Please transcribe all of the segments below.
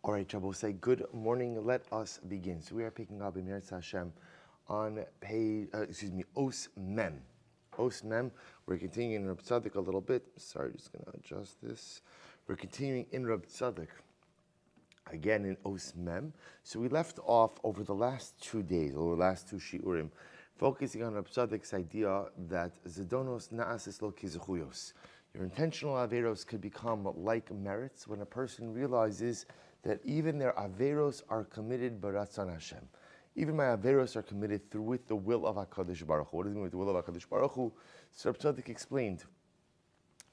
All right, Shabbos, say good morning. Let us begin. So we are picking up in Eretz Hashem on Os Mem. Os Mem. We're continuing in Reb Tzaddik a little bit. Sorry, just going to adjust this. We're continuing in Reb Tzaddik again in Os Mem. So we left off over the last 2 days, over the last 2 shiurim, focusing on Reb Tzaddik's idea that Zedonos Na'asis Lo Kizuchuyos. Your intentional averos could become like merits when a person realizes that even their averos are committed b'ratzon Hashem. Even my averos are committed with the will of HaKadosh Baruch Hu. What does it mean with the will of HaKadosh Baruch Hu? So Reb Tzaddik explained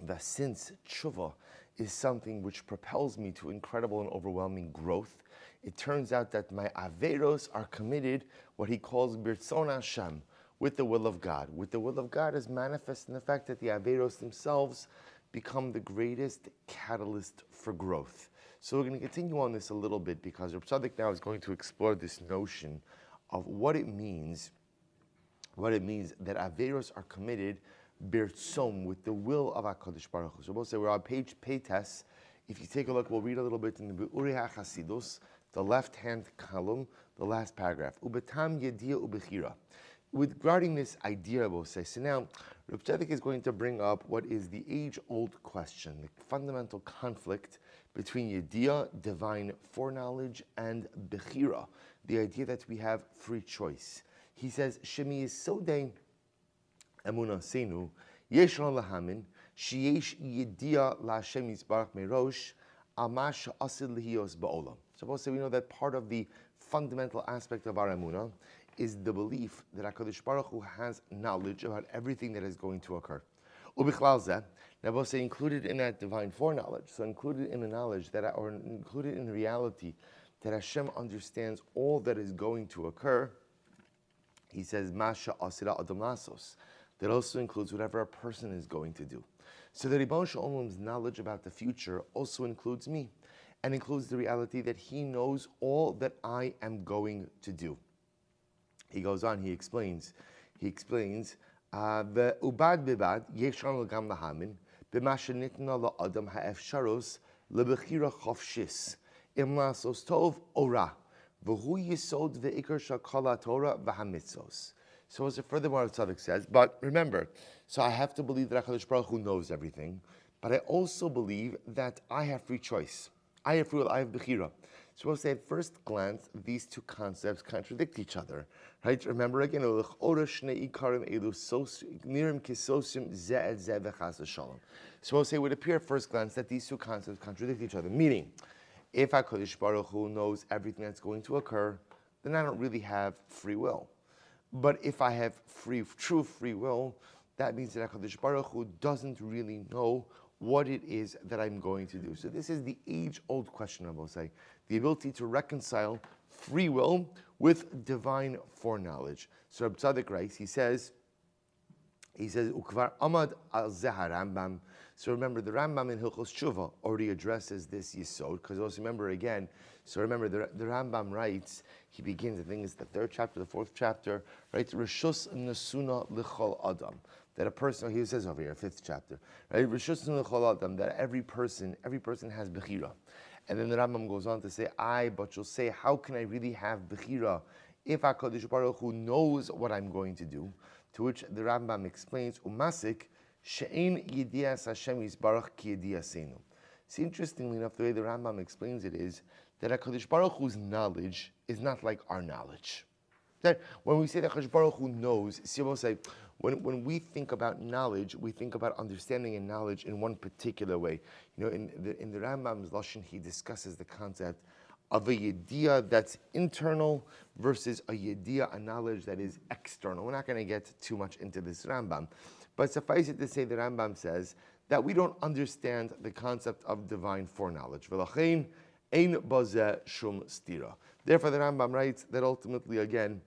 that since tshuva is something which propels me to incredible and overwhelming growth, it turns out that my averos are committed, what he calls b'ratzon Hashem, with the will of God. With the will of God is manifest in the fact that the averos themselves become the greatest catalyst for growth. So we're going to continue on this a little bit because Reb Tzaddik now is going to explore this notion of what it means that averos are committed birtzom, with the will of HaKadosh Baruch Hu. So we'll say we're on page Peites. If you take a look, we'll read a little bit in the Be'uri HaChasidus, the left-hand column, the last paragraph. Ubetam yedia ubechira. Regarding this idea, we'll say, so now Reb Tzaddik is going to bring up what is the age-old question, the fundamental conflict between Yediyah, divine foreknowledge, and Bechira, the idea that we have free choice. He says, Shemi Yisodei Emunah Seinu, Yesh Lo Lahamin, Sheyesh Yediyah LaHashem Yisbarach Merosh, Amash Asid Lihiyos Ba'olam. Suppose we know that part of the fundamental aspect of our Emunah is the belief that HaKadosh Baruch Hu has knowledge about everything that is going to occur. Ubichlal zeh, now we'll say included in that divine foreknowledge, so included in the knowledge that, or included in the reality that Hashem understands all that is going to occur. He says, Masha asira adam lasos. That also includes whatever a person is going to do. So the Ribbon Shalom's knowledge about the future also includes me, and includes the reality that He knows all that I am going to do. He goes on, he explains, the ubad bibad yeshon l'gam lahamin b'ma shenitna la'adam ha'efsharos lebechira chofshis im lasos tov ora v'hu yisod ve'ikar shakala Torah v'hamitzos. So as furthermore, Tzaddik says, but remember, so I have to believe that HaKadosh Baruch Hu knows everything, but I also believe that I have free choice. I have free will, I have bechira. So we'll say at first glance, these two concepts contradict each other, right? Remember again, so we'll say it would appear at first glance that these two concepts contradict each other, meaning, if HaKadosh Baruch Hu knows everything that's going to occur, then I don't really have free will. But if I have true free will, that means that HaKadosh Baruch Hu doesn't really know what it is that I'm going to do. So this is the age-old question, I will say, the ability to reconcile free will with divine foreknowledge. So Reb Tzaddik writes, he says, Ukvar Amad al Zehar Rambam. So remember, the Rambam in Hilchos Tshuva already addresses this Yisod, because also remember again, the Rambam writes, he begins, I think it's the 3rd chapter, the 4th chapter, right? Rishus Nesuna L'chol Adam. That a person, he says over here, 5th chapter, right? Rishus Nesuna L'chol Adam, that every person has Bechira. And then the Rambam goes on to say, but you'll say, how can I really have Bechira if HaKadosh Baruch Hu knows what I'm going to do? To which the Rambam explains, Umasik, She'ein Yediyas Hashem Yisbarach Ki Yediyasenu. See, interestingly enough, the way the Rambam explains it is that HaKadosh Baruch Hu's knowledge is not like our knowledge. That when we say that HaKadosh Baruch Hu knows, see, we'll say, when we think about knowledge, we think about understanding and knowledge in one particular way. You know, in the Rambam's Lashon, he discusses the concept of a yediyah that's internal versus a yediyah, a knowledge that is external. We're not going to get too much into this Rambam, but suffice it to say, the Rambam says that we don't understand the concept of divine foreknowledge. V'lachein ein bazeh shum stira. Therefore, the Rambam writes that ultimately, again,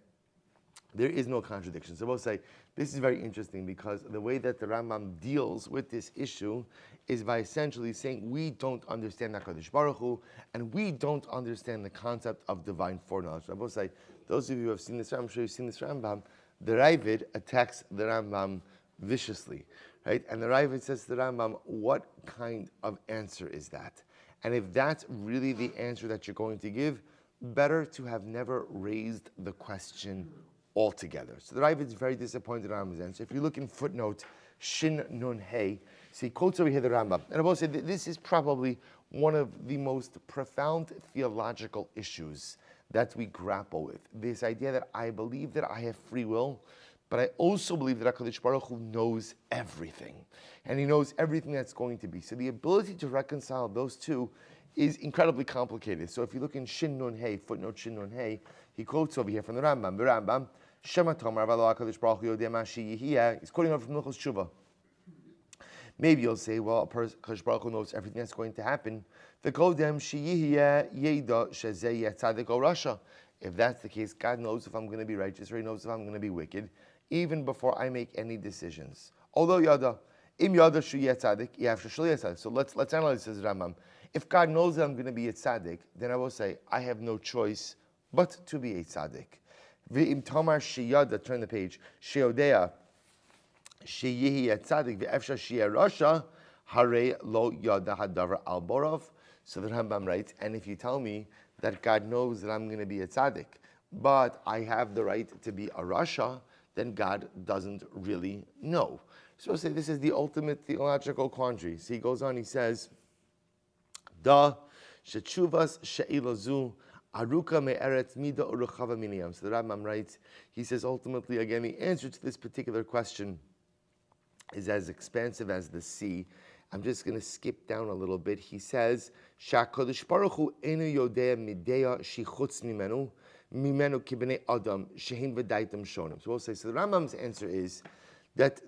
there is no contradiction. So we'll say, this is very interesting because the way that the Rambam deals with this issue is by essentially saying we don't understand HaKadosh Baruch Hu, and we don't understand the concept of divine foreknowledge. I will say, those of you who have seen this Rambam, I'm sure you've seen this Rambam, the Ravid attacks the Rambam viciously, right? And the Ravid says to the Rambam, what kind of answer is that? And if that's really the answer that you're going to give, better to have never raised the question altogether. So the Rav is very disappointed on his answer. If you look in footnote Shin Nun Hey, see, quotes over here the Rambam. And I will say that this is probably one of the most profound theological issues that we grapple with. This idea that I believe that I have free will, but I also believe that HaKadosh Baruch Hu knows everything. And He knows everything that's going to be. So the ability to reconcile those two is incredibly complicated. So if you look in Shin Nun Hey, footnote Shin Nun Hey, he quotes over here from the Rambam. The Rambam, Shema Tomar V'lo HaKadosh Baruch Hu Yodeh Ma Sheyihiyeh. He's quoting over from Hilchos Tshuva. Maybe you'll say, well, HaKadosh Baruch Hu knows everything that's going to happen. V'kodem sheyihiyeh yeda shezeh yeh tzaddik o rasha. If that's the case, God knows if I'm going to be righteous or He knows if I'm going to be wicked, even before I make any decisions. Although yada, im yada shu yeh tzaddik, yafshu shel yeh tzaddik. So let's analyze this, Rambam. If God knows that I'm going to be a tzaddik, then I will say, I have no choice but to be a tzaddik. V'im tamar sheyada, turn the page, sheyodea, sheyihi tzaddik v'efsha sheyeh rasha, hare lo yada hadavar al borov. So the Rambam writes, and if you tell me that God knows that I'm going to be a tzaddik, but I have the right to be a rasha, then God doesn't really know. So I say this is the ultimate theological quandary. So he goes on, he says, Da shechuvas she'ilazu aruka me'eretz mida uruchava miniyam. So the Rambam writes, he says ultimately, again, the answer to this particular question is as expansive as the sea. I'm just going to skip down a little bit. He says, "Sha'Kadosh Baruch Hu enu yodea mideya shichutz mimenu kibnei adam shehin v'daitam shonim." So we'll say. So the Rambam's answer is that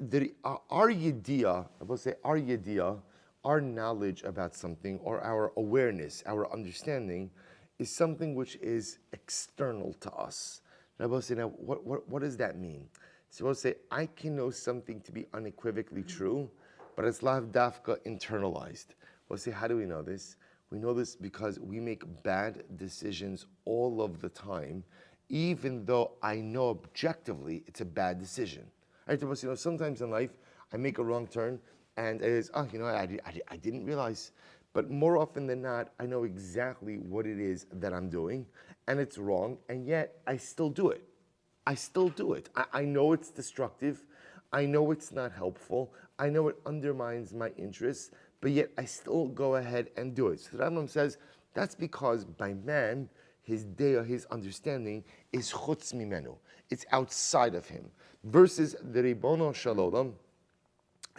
our yediyah, I will say our yediyah, our knowledge about something or our awareness, our understanding, is something which is external to us. And I will say, now, what does that mean? So we'll say, I can know something to be unequivocally true, but it's lav dafka internalized. We'll say, how do we know this? We know this because we make bad decisions all of the time, even though I know objectively it's a bad decision. Right? Sometimes in life, I make a wrong turn, and it is, I didn't realize. But more often than not, I know exactly what it is that I'm doing, and it's wrong, and yet I still do it. I know it's destructive. I know it's not helpful. I know it undermines my interests, but yet I still go ahead and do it. So the Rambam says that's because by man, his deya, his understanding, is chutz mimenu. It's outside of him. Versus the Ribono Shalom,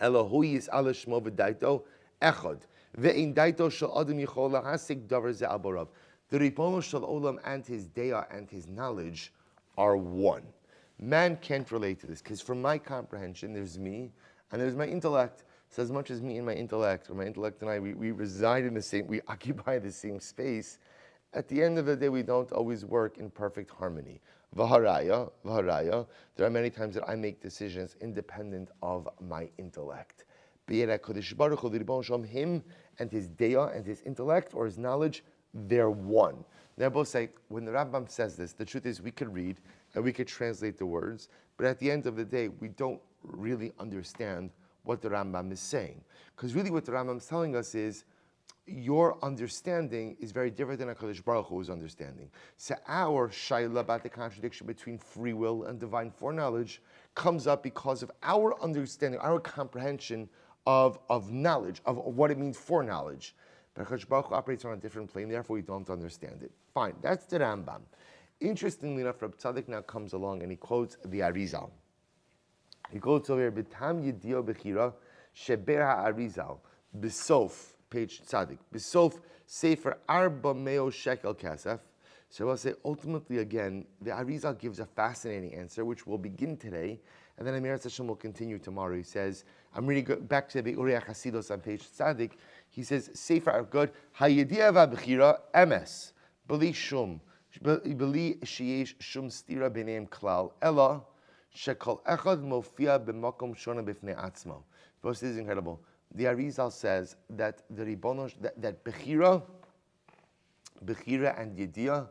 Elohui is ala shmo v'daito echad. Ve'in daito shel adam yichol lahasik davar ze aborav. The Ribono Shalom and his deya and his knowledge are one. Man can't relate to this because from my comprehension, there's me and there's my intellect. So as much as me and my intellect, or my intellect and I, we reside in the same, we occupy the same space, at the end of the day, we don't always work in perfect harmony. Vaharaya, there are many times that I make decisions independent of my intellect. Be it HaKadosh Baruch Hu, the Ribono Shalom, him and his deya and his intellect or his knowledge, they're one. Now both say, when the Rambam says this, the truth is we could read and we could translate the words, but at the end of the day, we don't really understand what the Rambam is saying. Because really what the Rambam is telling us is, your understanding is very different than HaKadosh Baruch Hu's understanding. So our shayla about the contradiction between free will and divine foreknowledge comes up because of our understanding, our comprehension of knowledge, of what it means foreknowledge. But HaKadosh Baruch Hu operates on a different plane, therefore we don't understand it. Fine, that's the Rambam. Interestingly enough, Hatzaddik now comes along and he quotes the Arizal. He quotes over here, B'tam yidio b'chira sheber ha'arizal, b'sof, page Tzaddik, b'sof sefer arba meo shekel kasef. So I'll say, ultimately again, the Arizal gives a fascinating answer, which will begin today, and then Amir Hashem will continue tomorrow. He says, I'm reading back to the Uriah Chasidos on page Tzaddik. He says, sefer are good, ha'idia v'b'chira emes, b'li shum, b'li sheyesh shum stira b'neim klal, ela, shekol echad mofia b'makom shona b'fnei atzmo. This is incredible. The Arizal says that the Ribono, that Bechira and Yediyah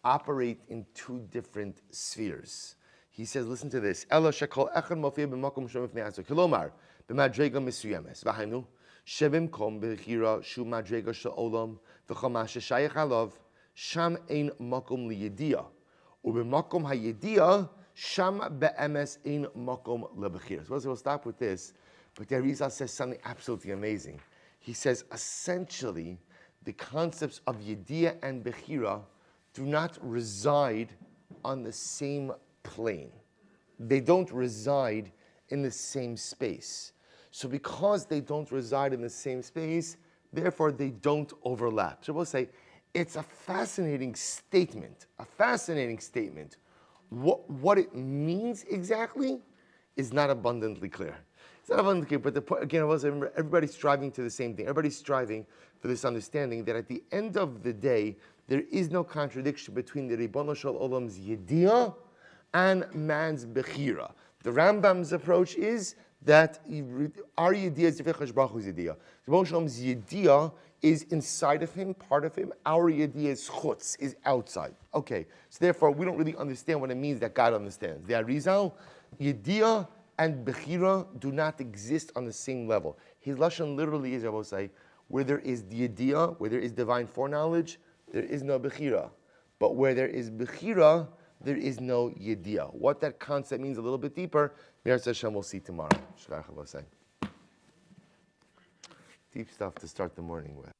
operate in two different spheres. He says, listen to this. Ela shekol echad mofia b'makom shona b'fnei atzmo. Kilomar, b'madrega misuyemes. V'hainu, Shevim kom bechira shu madrega she'olam v'chama sheshayach alav sham ein makom liyediyah u'b'makom hayediyah sham be'emes ein makom lebechira. So we'll stop with this, but the Arizal says something absolutely amazing. He says essentially the concepts of yediyah and bechira do not reside on the same plane. They don't reside in the same space. So because they don't reside in the same space, therefore they don't overlap. So we'll say it's a fascinating statement. What it means exactly is not abundantly clear. It's not abundantly clear, but again, everybody's striving to the same thing. Everybody's striving for this understanding that at the end of the day, there is no contradiction between the Ribono Shel Olam's Yediyah and man's Bechira. The Rambam's approach is that our Yediyah is Yefechash Baruch Hu's Yediyah. Ribono Shel Olam's Yediyah is inside of him, part of him. Our Yediyah is Chutz, is outside. Okay, so therefore we don't really understand what it means that God understands. The Arizal, Yediyah and Bechira do not exist on the same level. His Lashon literally is, I will say, where there is the Yediyah, where there is divine foreknowledge, there is no Bechira. But where there is Bechira, there is no Yediyah. What that concept means a little bit deeper, Me'eretz Hashem we'll see tomorrow. Deep stuff to start the morning with.